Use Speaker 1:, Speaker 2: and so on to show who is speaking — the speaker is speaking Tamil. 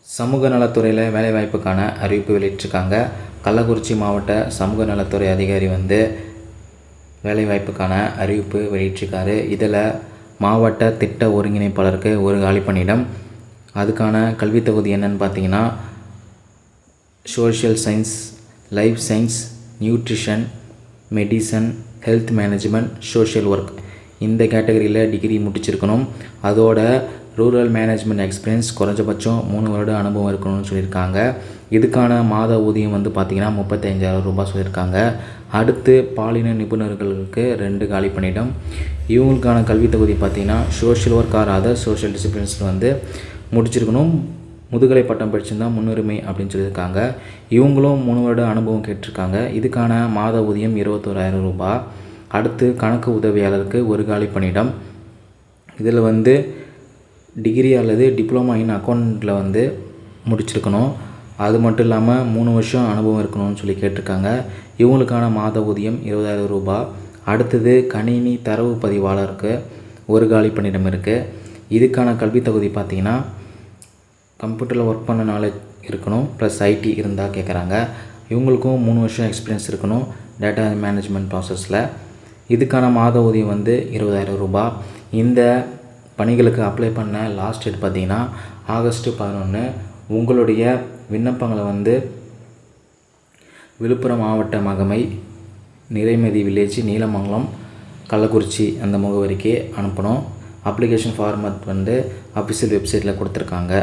Speaker 1: சமூக நலத்துறையில் வேலைவாய்ப்புக்கான அறிவிப்பு வெளியிட்டிருக்காங்க. கள்ளக்குறிச்சி மாவட்ட சமூக நலத்துறை அதிகாரி வேலைவாய்ப்புக்கான அறிவிப்பு வெளியிட்டிருக்காரு. இதில் மாவட்ட திட்ட ஒருங்கிணைப்பாளருக்கு ஒரு காலி பணியிடம். அதுக்கான கல்வித் தகுதி என்னன்னு பார்த்தீங்கன்னா, social science, life science, nutrition, medicine, health management, social work இந்த கேட்டகரியில் டிகிரி முடிச்சிருக்கணும். அதோட ரூரல் மேனேஜ்மெண்ட் எக்ஸ்பீரியன்ஸ் குறைஞ்சபட்சம் 3 வருட அனுபவம் இருக்கணும்னு சொல்லியிருக்காங்க. இதுக்கான மாத ஊதியம் பார்த்திங்கன்னா 35,000 ரூபாய் சொல்லியிருக்காங்க. அடுத்து பாலின நிபுணர்களுக்கு 2 காலி பணியிடம். இவங்களுக்கான கல்வித் தகுதி பார்த்திங்கன்னா social work or other social disciplines முடிச்சிருக்கணும். முதுகலை பட்டம் படிச்சிருந்தா முன்னுரிமை அப்படின்னு சொல்லியிருக்காங்க. இவங்களும் 3 வருட அனுபவம் கேட்டிருக்காங்க. இதுக்கான மாத ஊதியம் 21,000 ரூபாய். அடுத்து கணக்கு உதவியாளருக்கு ஒரு காலி பணியிடம். இதில் டிகிரி அல்லது டிப்ளமா இன் அக்கௌண்ட்டில் முடிச்சிருக்கணும். அது மட்டும் இல்லாமல் 3 வருஷம் அனுபவம் இருக்கணும்னு சொல்லி கேட்டிருக்காங்க. இவங்களுக்கான மாத ஊதியம் 20,000 ரூபாய். அடுத்தது கணினி தரவு பதிவாளருக்கு ஒரு காலி பணியிடம் இருக்குது. இதுக்கான கல்வித் தகுதி பார்த்திங்கன்னா கம்ப்யூட்டரில் ஒர்க் பண்ண நாலேஜ் இருக்கணும், ப்ளஸ் ஐடி இருந்தால் கேட்குறாங்க. இவங்களுக்கும் 3 வருஷம் எக்ஸ்பீரியன்ஸ் இருக்கணும் டேட்டா மேனேஜ்மெண்ட் ப்ராசஸில். இதுக்கான மாத ஊதியம் 20,000 ரூபாய். இந்த பணிகளுக்கு அப்ளை பண்ண லாஸ்ட் டேட் பார்த்திங்கன்னா ஆகஸ்ட் 11. உங்களுடைய விண்ணப்பங்களை விழுப்புரம் மாவட்ட மகமை, நிறைமதி வில்லேஜ், நீலமங்கலம், கள்ளக்குறிச்சி அந்த முகவரிக்கு அனுப்பணும். அப்ளிகேஷன் ஃபார்மட் அஃபிஷியல் வெப்சைட்டில் கொடுத்துருக்காங்க.